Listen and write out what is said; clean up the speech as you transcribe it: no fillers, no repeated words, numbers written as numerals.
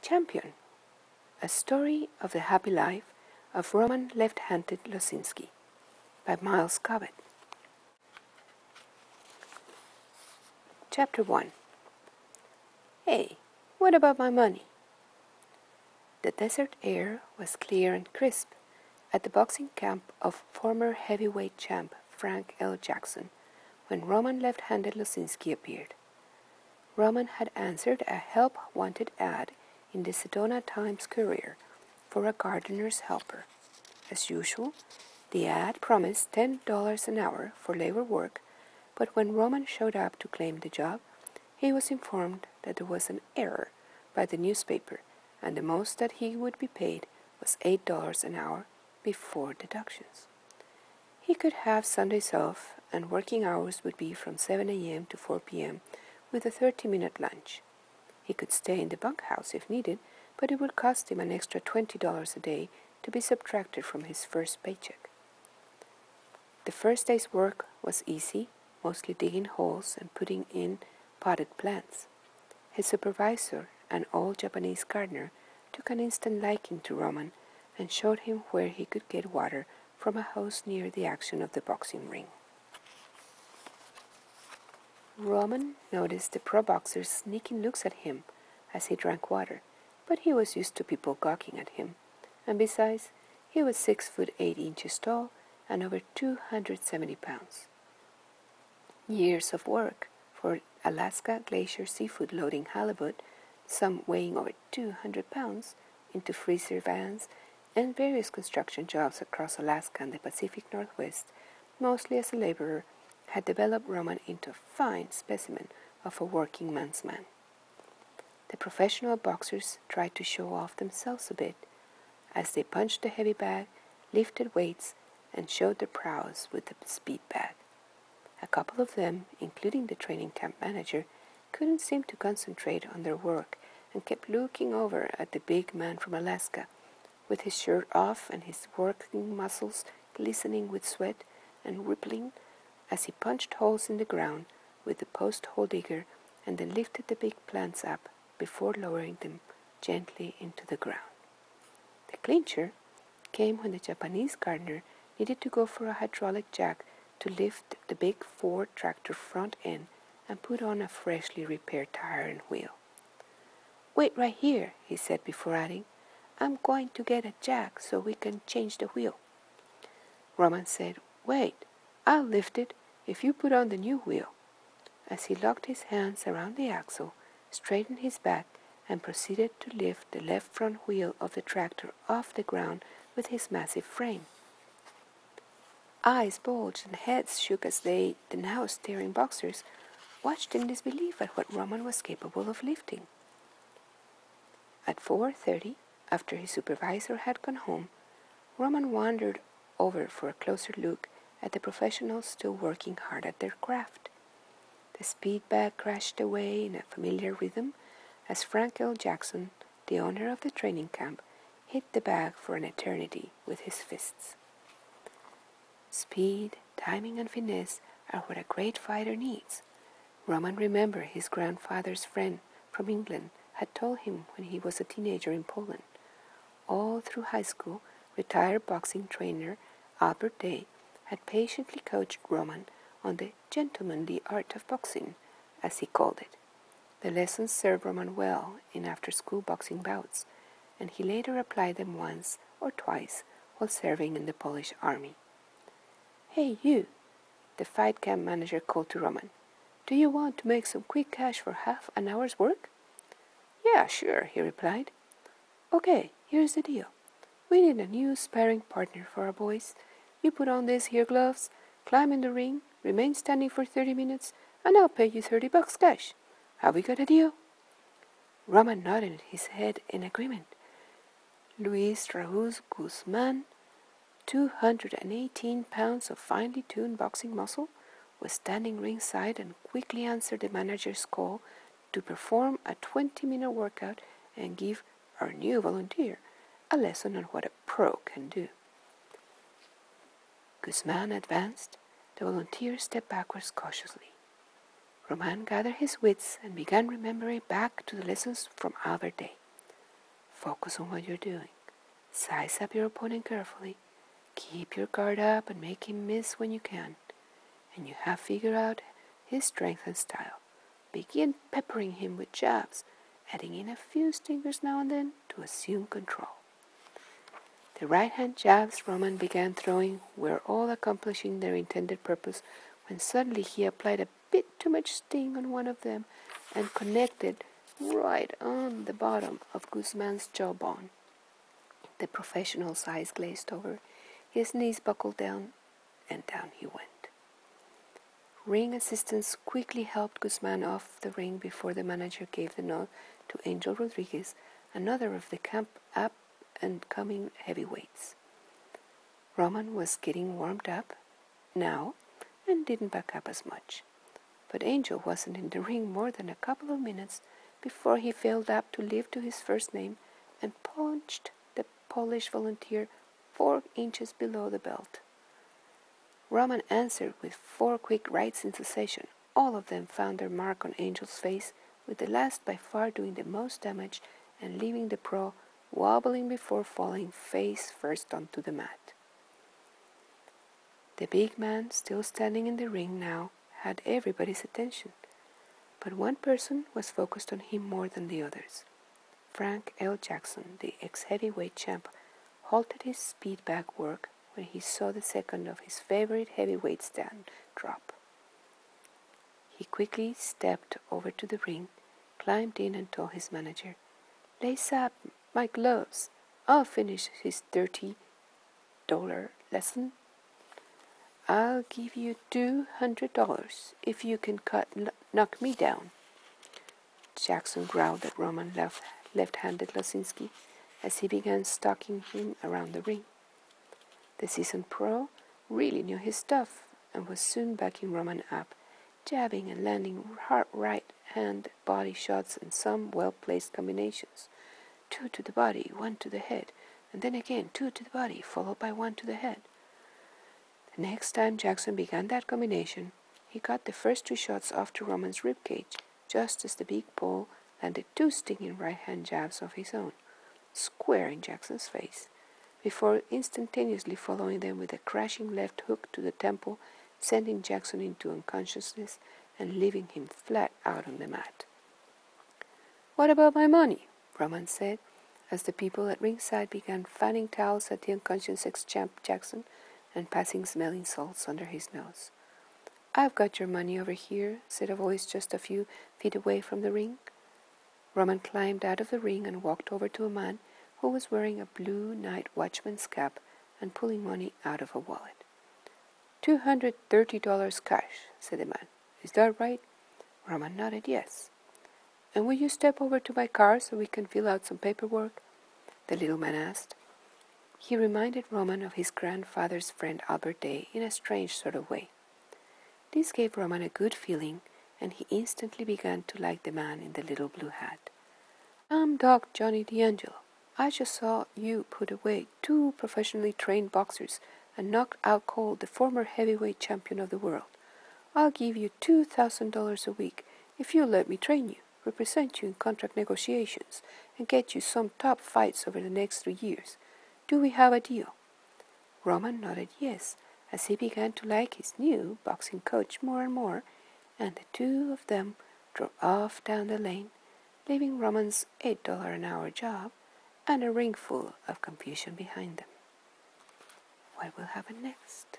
Champion, a story of the happy life of Roman left-handed Losinski by Miles Cobbett. Chapter 1. Hey, what about my money? The desert air was clear and crisp at the boxing camp of former heavyweight champ Frank L. Jackson when Roman left-handed Losinski appeared. Roman had answered a help-wanted ad in the Sedona Times-Courier for a gardener's helper. As usual, the ad promised $10 an hour for labor work, but when Roman showed up to claim the job, he was informed that there was an error by the newspaper, and the most that he would be paid was $8 an hour before deductions. He could have Sundays off, and working hours would be from 7 a.m. to 4 p.m. with a 30-minute lunch. He could stay in the bunkhouse if needed, but it would cost him an extra $20 a day to be subtracted from his first paycheck. The first day's work was easy, mostly digging holes and putting in potted plants. His supervisor, an old Japanese gardener, took an instant liking to Roman and showed him where he could get water from a hose near the action of the boxing ring. Roman noticed the pro boxers sneaking looks at him as he drank water, but he was used to people gawking at him, and besides, he was 6 foot 8 inches tall and over 270 pounds. Years of work for Alaska Glacier seafood loading halibut, some weighing over 200 pounds, into freezer vans, and various construction jobs across Alaska and the Pacific Northwest, mostly as a laborer, had developed Roman into a fine specimen of a working man's man. The professional boxers tried to show off themselves a bit as they punched the heavy bag, lifted weights, and showed their prowess with the speed bag. A couple of them, including the training camp manager, couldn't seem to concentrate on their work and kept looking over at the big man from Alaska, with his shirt off and his working muscles glistening with sweat and rippling as he punched holes in the ground with the post hole digger and then lifted the big plants up before lowering them gently into the ground. The clincher came when the Japanese gardener needed to go for a hydraulic jack to lift the big Ford tractor front end and put on a freshly repaired tire and wheel. "Wait right here," he said before adding, "I'm going to get a jack so we can change the wheel." Roman said, "Wait, I'll lift it if you put on the new wheel," as he locked his hands around the axle, straightened his back, and proceeded to lift the left front wheel of the tractor off the ground with his massive frame. Eyes bulged and heads shook as the now staring boxers watched in disbelief at what Roman was capable of lifting. At 4:30, after his supervisor had gone home, Roman wandered over for a closer look at the professionals still working hard at their craft. The speed bag crashed away in a familiar rhythm as Frank L. Jackson, the owner of the training camp, hit the bag for an eternity with his fists. Speed, timing, and finesse are what a great fighter needs. Roman remembered his grandfather's friend from England had told him when he was a teenager in Poland. All through high school, retired boxing trainer Albert Day had patiently coached Roman on the gentlemanly art of boxing, as he called it. The lessons served Roman well in after-school boxing bouts, and he later applied them once or twice while serving in the Polish army. "Hey, you," the fight camp manager called to Roman. "Do you want to make some quick cash for half an hour's work?" "Yeah, sure," he replied. "Okay, here's the deal. We need a new sparring partner for our boys. You put on these here gloves, climb in the ring, remain standing for 30 minutes, and I'll pay you $30 cash. Have we got a deal?" Roman nodded his head in agreement. Luis Raúl Guzman, 218 pounds of finely tuned boxing muscle, was standing ringside and quickly answered the manager's call to perform a 20-minute workout and give our new volunteer a lesson on what a pro can do. Guzman advanced. The volunteer stepped backwards cautiously. Roman gathered his wits and began remembering back to the lessons from Albert Day. Focus on what you're doing. Size up your opponent carefully. Keep your guard up and make him miss when you can. And you have figured out his strength and style. Begin peppering him with jabs, adding in a few stingers now and then to assume control. The right-hand jabs Roman began throwing were all accomplishing their intended purpose when suddenly he applied a bit too much sting on one of them and connected right on the bottom of Guzman's jawbone. The professional's eyes glazed over, his knees buckled down, and down he went. Ring assistants quickly helped Guzman off the ring before the manager gave the nod to Angel Rodriguez, another of the camp up-and-coming heavyweights. Roman was getting warmed up now and didn't back up as much. But Angel wasn't in the ring more than a couple of minutes before he failed up to live to his first name and punched the Polish volunteer 4 inches below the belt. Roman answered with 4 quick rights in succession. All of them found their mark on Angel's face, with the last by far doing the most damage and leaving the pro wobbling before falling face first onto the mat. The big man, still standing in the ring now, had everybody's attention, but one person was focused on him more than the others. Frank L. Jackson, the ex-heavyweight champ, halted his speed back work when he saw the second of his favorite heavyweight stand drop. He quickly stepped over to the ring, climbed in and told his manager, "Lace up my gloves. I'll finish his $30 lesson. I'll give you $200 if you can knock me down." Jackson growled at Roman left-handed Losinski as he began stalking him around the ring. The seasoned pro really knew his stuff and was soon backing Roman up, jabbing and landing hard right-hand body shots and some well-placed combinations. 2 to the body, 1 to the head, and then again 2 to the body, followed by 1 to the head. The next time Jackson began that combination, he got the first 2 shots off to Roman's ribcage, just as the big Pole landed 2 stinging right-hand jabs of his own, square in Jackson's face, before instantaneously following them with a crashing left hook to the temple, sending Jackson into unconsciousness and leaving him flat out on the mat. "What about my money?" Roman said, as the people at ringside began fanning towels at the unconscious ex-champ Jackson and passing smelling salts under his nose. "I've got your money over here," said a voice just a few feet away from the ring. Roman climbed out of the ring and walked over to a man who was wearing a blue night watchman's cap and pulling money out of a wallet. $230 cash, said the man. "Is that right?" Roman nodded yes. "And will you step over to my car so we can fill out some paperwork?" the little man asked. He reminded Roman of his grandfather's friend Albert Day in a strange sort of way. This gave Roman a good feeling, and he instantly began to like the man in the little blue hat. "I'm Doc Johnny D'Angelo. I just saw you put away 2 professionally trained boxers and knock out cold the former heavyweight champion of the world. I'll give you $2,000 a week if you'll let me train you, represent you in contract negotiations, and get you some top fights over the next 3 years. Do we have a deal?" Roman nodded yes, as he began to like his new boxing coach more and more, and the 2 of them drove off down the lane, leaving Roman's $8 an hour job and a ring full of confusion behind them. What will happen next?